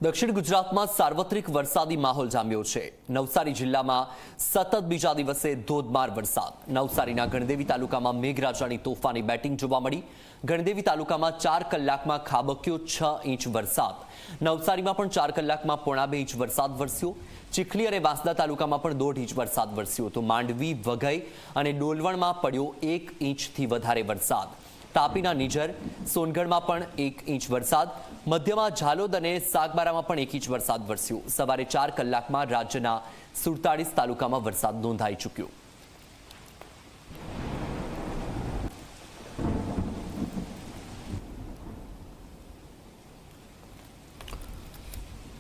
દક્ષિણ ગુજરાતમાં સાર્વત્રિક વરસાદી માહોલ જામ્યો છે। નવસારી જિલ્લામાં સતત બીજા દિવસે ધોધમાર વરસાદ। નવસારીના ગણદેવી તાલુકામાં મેઘરાજાની તોફાની બેટિંગ જોવા મળી। ગણદેવી તાલુકામાં 4 કલાકમાં ખાબક્યો 6 ઇંચ વરસાદ। નવસારીમાં પણ 4 કલાકમાં 1.5 ઇંચ વરસાદ વરસ્યો। ચીખલી અને વાંસદા તાલુકામાં પણ 1.5 ઇંચ વરસાદ વરસ્યો તો માંડવી, વઘઈ અને ડોલવણમાં પડ્યો 1 ઇંચથી વધારે વરસાદ। તાપીના નિઝર, સોનગઢમાં પણ 1 ઇંચ વરસાદ। મધ્યમાં ઝાલોદ અને સાગબારામાં પણ 1 ઇંચ વરસાદ વરસ્યો। સવારે 4 કલાકમાં રાજ્યના 47 તાલુકામાં વરસાદ નોંધાઈ ચૂક્યો।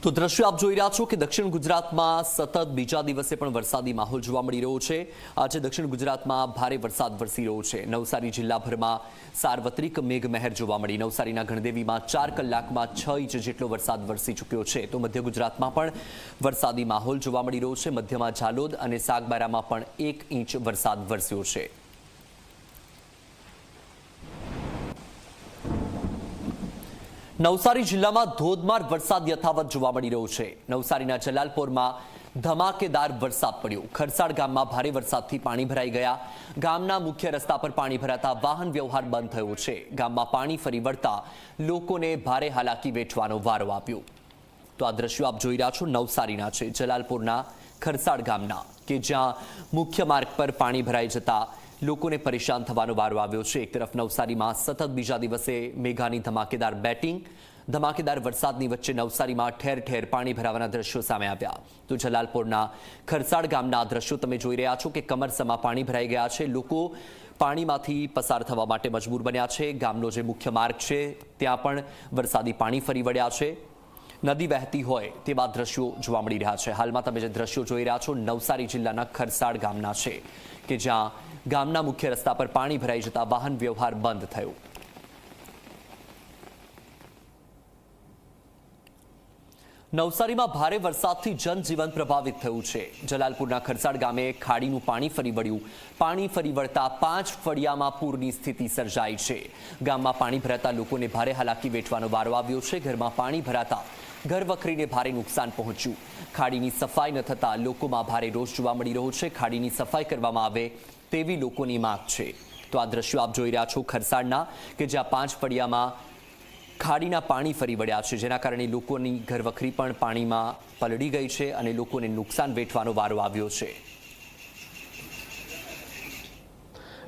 તો દ્રશ્યો આપ જોઈ રહ્યા છો કે દક્ષિણ ગુજરાતમાં સતત બીજા દિવસે પણ વરસાદી માહોલ જોવા મળી રહ્યો છે। આજે દક્ષિણ ગુજરાતમાં ભારે વરસાદ વરસી રહ્યો છે। નવસારી જિલ્લાભરમાં સાર્વત્રિક મેઘમહેર જોવા મળી। નવસારીના ગણદેવીમાં 4 કલાકમાં 6 ઇંચ જેટલો વરસાદ વરસી ચૂક્યો છે તો મધ્ય ગુજરાતમાં પણ વરસાદી માહોલ જોવા મળી રહ્યો છે। મધ્યમાં ઝાલોદ અને સાગબારામાં પણ 1 ઇંચ વરસાદ વરસ્યો છે। નવસારી જિલ્લામાં ધોધમાર વરસાદ યથાવત જોવા મળી રહ્યો છે। નવસારીના જલાલપોરમાં ધમાકેદાર વરસાદ પડ્યો। ખરસાડ ગામમાં ભારે વરસાદથી પાણી ભરાઈ ગયા। ગામના મુખ્ય રસ્તા પર પાણી ભરાતા વાહન વ્યવહાર બંધ થયો છે। ગામમાં પાણી ફરી વળતા લોકોને ભારે હાલાકી વેઠવાનો વારો આવ્યો। તો આ દ્રશ્યો આપ જોઈ રહ્યા છો નવસારીના છે, જલાલપોરના ખરસાડ ગામના, કે જ્યાં મુખ્ય માર્ગ પર પાણી ભરાઈ જતા લોકોને પરેશાન થવાનો વારો આવ્યો છે। એક તરફ નવસારીમાં સતત બીજા દિવસે મેઘાની ધમાકેદાર બેટિંગ, ધમાકેદાર વરસાદની વચ્ચે નવસારીમાં ઠેર ઠેર પાણી ભરાવાના દ્રશ્યો સામે આવ્યા। તો જલાલપોરના ખરસાડ ગામના દ્રશ્યો તમે જોઈ રહ્યા છો કે કમરસમાં પાણી ભરાઈ ગયા છે। લોકો પાણીમાંથી પસાર થવા માટે મજબૂર બન્યા છે। ગામનો જે મુખ્ય માર્ગ છે ત્યાં પણ વરસાદી પાણી ફરી વળ્યા છે। નદી વહેતી હોય તેવા દ્રશ્યો જોવા મળી રહ્યા છે। હાલમાં તમે જે દ્રશ્યો જોઈ રહ્યા છો નવસારી જિલ્લાના ખરસાડ ગામના છે, કે જ્યાં ગામના મુખ્ય રસ્તા પર પાણી ભરાઈ જતા વાહન વ્યવહાર બંધ થયો। નવસારીમાં ભારે વરસાદથી જનજીવન પ્રભાવિત થયું છે। જલાલપુરના ખરસાડ ગામે ખાડીનું પાણી ફરી વળ્યું। પાણી ફરી વળતા 5 ફળિયામાં પૂરની સ્થિતિ સર્જાઈ છે। ગામમાં પાણી ભરાતા લોકોને ભારે હાલાકી વેઠવાનો વારો આવ્યો છે। ઘરમાં પાણી ભરાતા ઘરવખરીને ભારે નુકસાન પહોંચ્યું। ખાડીની સફાઈ ન થતા લોકોમાં ભારે રોષ જોવા મળી રહ્યો છે। ખાડીની સફાઈ કરવામાં આવે તેવી લોકોની માંગ છે। તો આ દ્રશ્યો આપ જોઈ રહ્યા છો ખરસાડના, કે જ્યાં 5 ફળિયામાં ખાડીના પાણી ફરી વળ્યા છે, જેના કારણે લોકોની ઘરવખરી પણ પાણીમાં પલળી ગઈ છે અને લોકોને નુકસાન વેઠવાનો વારો આવ્યો છે।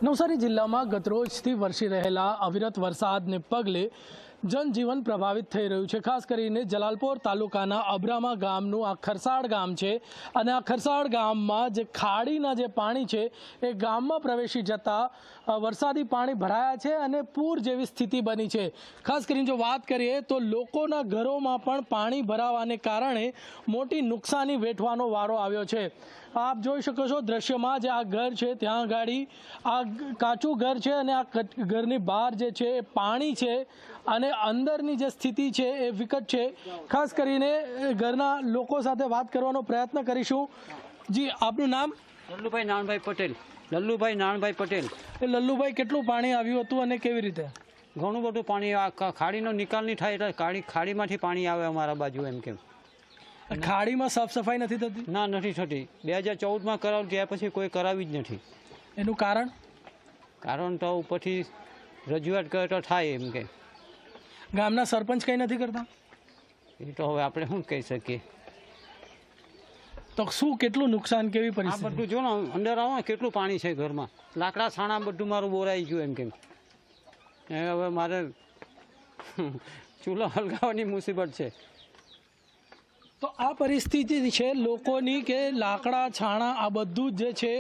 નવસારી જિલ્લામાં ગતરોજથી વરસી રહેલા અવિરત વરસાદને પગલે જનજીવન પ્રભાવિત થઈ રહ્યું છે। ખાસ કરીને જલાલપોર તાલુકાના અબ્રામા ગામનું આ ખરસાડ ગામ છે અને આ ખરસાડ ગામમાં જે ખાડીના જે પાણી છે એ ગામમાં પ્રવેશી જતા વરસાદી પાણી ભરાયા છે અને પૂર જેવી સ્થિતિ બની છે। ખાસ કરીને જો વાત કરીએ તો લોકોના ઘરોમાં પણ પાણી ભરાવાને કારણે મોટી નુકસાની વેઠવાનો વારો આવ્યો છે। આપ જોઈ શકો છો દ્રશ્યમાં, જે આ ઘર છે ત્યાં ગાડી આ કાચું ઘર છે અને આ ઘરની બહાર જે છે એ પાણી છે અને અંદરની જે સ્થિતિ છે એ વિકટ છે। ખાસ કરીને ઘરના લોકો સાથે વાત કરવાનો પ્રયત્ન કરીશું। જી, આપનું નામ? લલ્લુભાઈ નાણભાઈ પટેલ। લલ્લુભાઈ નાણભાઈ પટેલ। એ લલ્લુભાઈ, કેટલું પાણી આવ્યું હતું અને કેવી રીતે? ઘણું બધું પાણી, આ ખાડીનો નિકાલ નહીં થાય એટલે ખાડીમાંથી પાણી આવે અમારા બાજુ એમ કેમ। ખાડીમાં સાફ સફાઈ નથી થતી? ના, નથી થતી। 2014માં કરાવ્યું, ત્યાર પછી કોઈ કરાવી જ નથી। એનું કારણ? કારણ તો ઉપરથી રજૂઆત કરે તો થાય એમ કે। ગામના સરપંચ કંઈ નથી કરતા? એ તો હવે આપણે શું કહી શકીએ। તો શું, કેટલું નુકસાન, કેવી આ પરિસ્થિતિ? બધું જો ને, અંદર આવો ને કેટલું પાણી છે ઘરમાં। લાકડા છાણા બધું મારું બોરાઈ ગયું એમ કેમ। હવે મારે ચૂલો હલગાવવાની મુસીબત છે। તો આ પરિસ્થિતિ છે લોકોની કે લાકડા છાણા આ બધું જે છે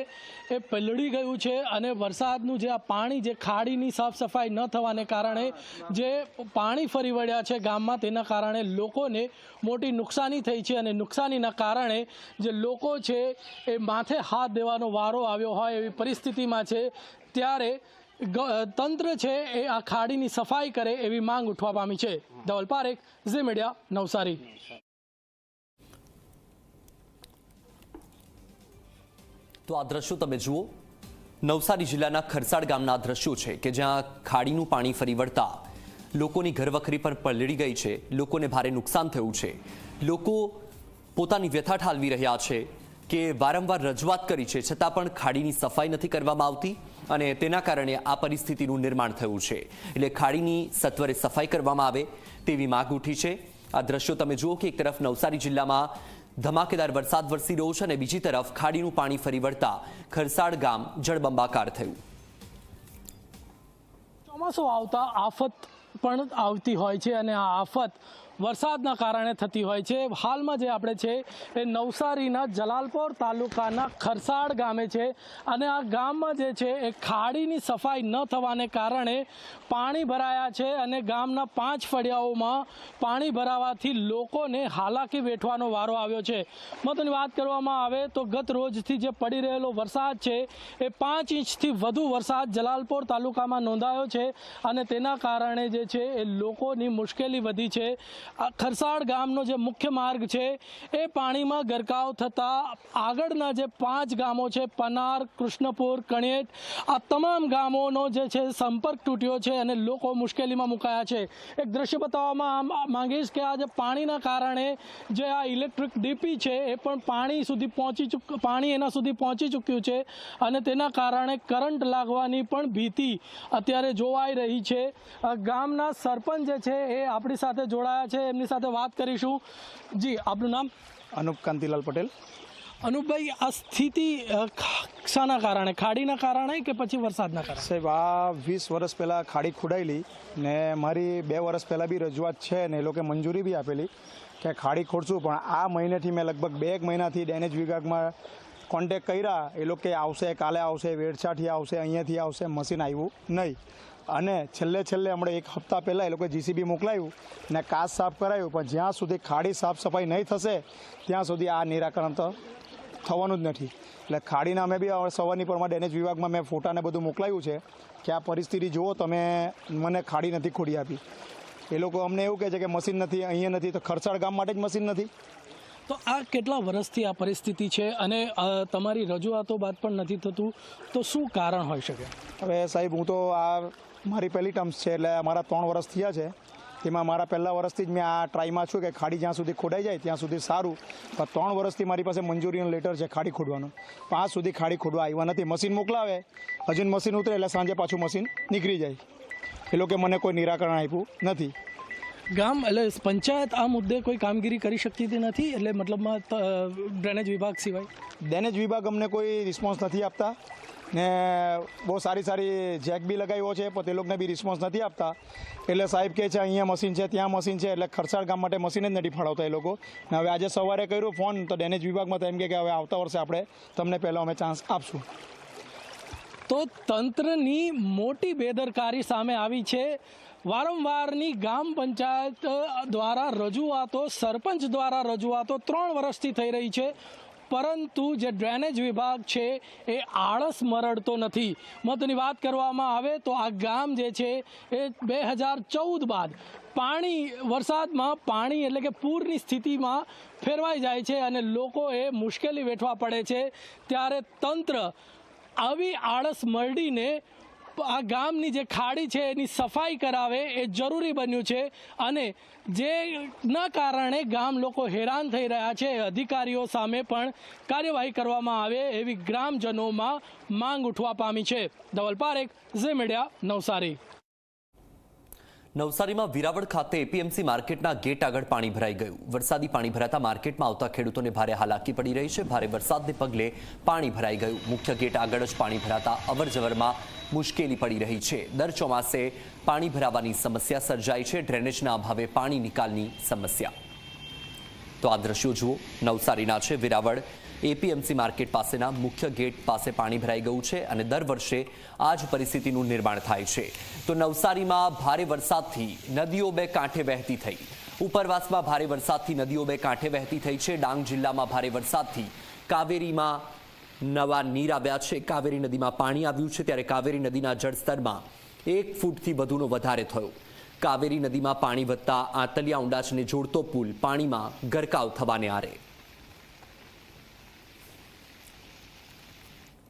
એ પલળી ગયું છે અને વરસાદનું જે આ પાણી, જે ખાડીની સાફ સફાઈ ન થવાને કારણે જે પાણી ફરી વળ્યા છે ગામમાં, તેના કારણે લોકોને મોટી નુકસાની થઈ છે અને નુકસાનીના કારણે જે લોકો છે એ માથે હાથ દેવાનો વારો આવ્યો હોય એવી પરિસ્થિતિમાં છે। ત્યારે તંત્ર છે એ આ ખાડીની સફાઈ કરે એવી માંગ ઉઠવા પામી છે। ધવલ પારેખ, ઝી મીડિયા, નવસારી। તો આ દ્રશ્યો તમે જુઓ, નવસારી જિલ્લાના ખરસાડ ગામના દ્રશ્યો છે, કે જ્યાં ખાડીનું પાણી ફરી વળતા લોકોની ઘરવખરી પર પલળી ગઈ છે, લોકોને ભારે નુકસાન થયું છે। લોકો પોતાની વ્યથા ઠાલવી રહ્યા છે કે વારંવાર રજૂઆત કરી છે છતાં પણ ખાડીની સફાઈ નથી કરવામાં આવતી અને તેના કારણે આ પરિસ્થિતિનું નિર્માણ થયું છે. એટલે ખાડીની સત્વરે સફાઈ કરવામાં આવે તેવી માંગ ઉઠી છે. આ દ્રશ્યો તમે જુઓ કે એક તરફ નવસારી જિલ્લામાં ધમાકેદાર વરસાદ વરસી રહ્યો છે અને બીજી તરફ ખાડીનું પાણી ફરી વળતા ખરસાડ ગામ જળબંબાકાર થયું. ચોમાસું આવતા આફત પણ આવતી હોય છે અને આ આફત વરસાદના કારણે થતી હોય છે. હાલમાં જે આપણે છે એ નવસારીના જલાલપોર તાલુકાના ખરસાડ ગામે છે અને આ ગામમાં જે છે એ ખાડીની સફાઈ ન થવાને કારણે પાણી ભરાયા છે અને ગામના 5 ફળિયાઓમાં પાણી ભરાવાથી લોકોને હાલાકી વેઠવાનો વારો આવ્યો છે. મહત્વની વાત કરવામાં આવે તો ગત રોજથી જે પડી રહેલો વરસાદ છે એ 5 ઇંચથી વધુ વરસાદ જલાલપોર તાલુકામાં નોંધાયો છે અને તેના કારણે જે છે એ લોકોની મુશ્કેલી વધી છે. ખરસાડ ગામનો જે મુખ્ય માર્ગ છે એ પાણીમાં ગરકાવ થતાં આગળના જે 5 ગામો છે પનાર, કૃષ્ણપુર, કણિયેટ, આ તમામ ગામોનો જે છે સંપર્ક તૂટ્યો છે અને લોકો મુશ્કેલીમાં મુકાયા છે. એક દ્રશ્ય બતાવવામાં માંગીશ કે આ જે પાણીના કારણે જે આ ઇલેક્ટ્રિક ડીપી છે એ પણ પાણી એના સુધી પહોંચી ચૂક્યું છે અને તેના કારણે કરંટ લાગવાની પણ ભીતિ અત્યારે જોવાઈ રહી છે. ગામના સરપંચ જે છે એ આપણી સાથે જોડાયા છે, એમની સાથે વાત કરીશું. જી, આપનું નામ? અનુપ કાંતિલાલ પટેલ. અનુપભાઈ, આ સ્થિતિ શાના કારણે, ખાડીના કારણે કે પછી વરસાદના કારણે? સાહેબ, આ 20 વર્ષ પહેલાં ખાડી ખોડાયેલી ને મારી 2 વર્ષ પહેલાં બી રજૂઆત છે ને એ લોકો મંજૂરી બી આપેલી કે ખાડી ખોડશું, પણ આ મહિનેથી મેં લગભગ 2 મહિનાથી ડેનેજ વિભાગમાં કોન્ટેક કર્યા. એ લોકો આવશે, કાલે આવશે, વેડછાથી આવશે, અહીંયાથી આવશે, મશીન આવ્યું નહીં. અને છેલ્લે હમણાં 1 હપ્તા પહેલાં એ લોકોએ જીસીબી મોકલાયું ને કાચ સાફ કરાયું, પણ જ્યાં સુધી ખાડી સાફ સફાઈ નહીં થશે ત્યાં સુધી આ નિરાકરણ તો થવાનું જ નથી. એટલે ખાડીના અમે બી સવારની પરમાં ડેનેજ વિભાગમાં મેં ફોટાને બધું મોકલાયું છે કે આ પરિસ્થિતિ જુઓ તમે, મને ખાડી નથી ખોડી આપી. એ લોકો અમને એવું કહે છે કે મશીન નથી, અહીંયા નથી, તો ખરસાડ ગામ માટે જ મશીન નથી. તો આ કેટલા વર્ષથી આ પરિસ્થિતિ છે અને તમારી રજૂઆતો બાદ પણ નથી થતું, તો શું કારણ હોઈ શકે? હવે સાહેબ, હું તો આ મારી પહેલી ટર્મ્સ છે એટલે મારા 3 વર્ષ થયા છે. તેમાં મારા પહેલા વર્ષથી જ મેં આ ટ્રાયમાં છું કે ખાડી જ્યાં સુધી ખોડાઈ જાય ત્યાં સુધી સારું, પણ 3 વર્ષથી મારી પાસે મંજૂરીનો લેટર છે ખાડી ખોડવાનો, પણ આજ સુધી ખાડી ખોડવા આવ્યા નથી. મશીન મોકલાવે, હજુ મશીન ઉતરે એટલે સાંજે પાછું મશીન નીકળી જાય. એ લોકો મને કોઈ નિરાકરણ આપ્યું નથી. ગામ એટલે પંચાયત આ મુદ્દે કોઈ કામગીરી કરી શકતી નથી, એટલે મતલબમાં ડ્રેનેજ વિભાગ સિવાય? ડેનેજ વિભાગ અમને કોઈ રિસ્પોન્સ નથી આપતા ને બહુ સારી જેક બી લગાવ્યો છે પણ તે લોકોને બી રિસ્પોન્સ નથી આપતા. એટલે સાહેબ કહે છે અહીંયા મશીન છે, ત્યાં મશીન છે, એટલે ખરસાડ ગામ માટે મશીન જ નથી ફાળવતા એ લોકો. ને હવે આજે સવારે કર્યું ફોન તો ડેનેજ વિભાગમાં તો એમ કે હવે આવતા વર્ષે આપણે તમને પહેલાં અમે ચાન્સ આપશું. તો તંત્રની મોટી બેદરકારી સામે આવી છે. વારંવારની ગ્રામ પંચાયત દ્વારા રજૂઆતો, સરપંચ દ્વારા રજૂઆતો 3 વર્ષથી થઈ રહી છે, પરંતુ જે ડ્રેનેજ વિભાગ છે એ આળસ મરડતો નથી. મહત્વની વાત કરવામાં આવે તો આ ગામ જે છે એ 2014 બાદ વરસાદમાં પાણી એટલે કે પૂરની સ્થિતિમાં ફેરવાઈ જાય છે અને લોકોએ મુશ્કેલી વેઠવા પડે છે. ત્યારે તંત્ર આવી આળસ મરડીને આ ગામની જે ખાડી છે એની સફાઈ કરાવે એ જરૂરી બન્યું છે અને જેના કારણે ગામ લોકો હેરાન થઈ રહ્યા છે. અધિકારીઓ સામે પણ કાર્યવાહી કરવામાં આવે એવી ગ્રામજનોમાં માંગ ઉઠવા પામી છે. ધવલ પારેખ, ઝી મીડિયા, નવસારી. નવસારીમાં વિરાવળ ખાતે એપીએમસી માર્કેટના ગેટ આગળ પાણી ભરાઈ ગયું. વરસાદી પાણી ભરાતા માર્કેટમાં આવતા ખેડૂતોને ભારે હાલાકી પડી રહી છે. ભારે વરસાદને પગલે પાણી ભરાઈ ગયું. મુખ્ય ગેટ આગળ જ પાણી ભરાતા અવરજવરમાં મુશ્કેલી પડી રહી છે. દર ચોમાસે પાણી ભરાવાની સમસ્યા સર્જાય છે. ડ્રેનેજના અભાવે પાણી નિકાલની સમસ્યા. તો આ દ્રશ્યો જુઓ, નવસારીના છે. વિરાવળ એપીએમસી માર્કેટ પાસેના મુખ્ય ગેટ પાસે પાણી ભરાઈ ગયું છે અને દર વર્ષે આ જ પરિસ્થિતિનું નિર્માણ થાય છે. તો નવસારીમાં ભારે વરસાદથી નદીઓ 2 કાંઠે વહેતી થઈ. ઉપરવાસમાં ભારે વરસાદથી નદીઓ 2 કાંઠે વહેતી થઈ છે. ડાંગ જિલ્લામાં ભારે વરસાદથી કાવેરીમાં નવા નીર આવ્યા છે. કાવેરી નદીમાં પાણી આવ્યું છે ત્યારે કાવેરી નદીના જળસ્તરમાં 1 ફૂટથી વધુનો વધારે થયો. કાવેરી નદીમાં પાણી વધતા આંતલિયા ઉંડાચને જોડતો પુલ પાણીમાં ગરકાવ થવાને આરે.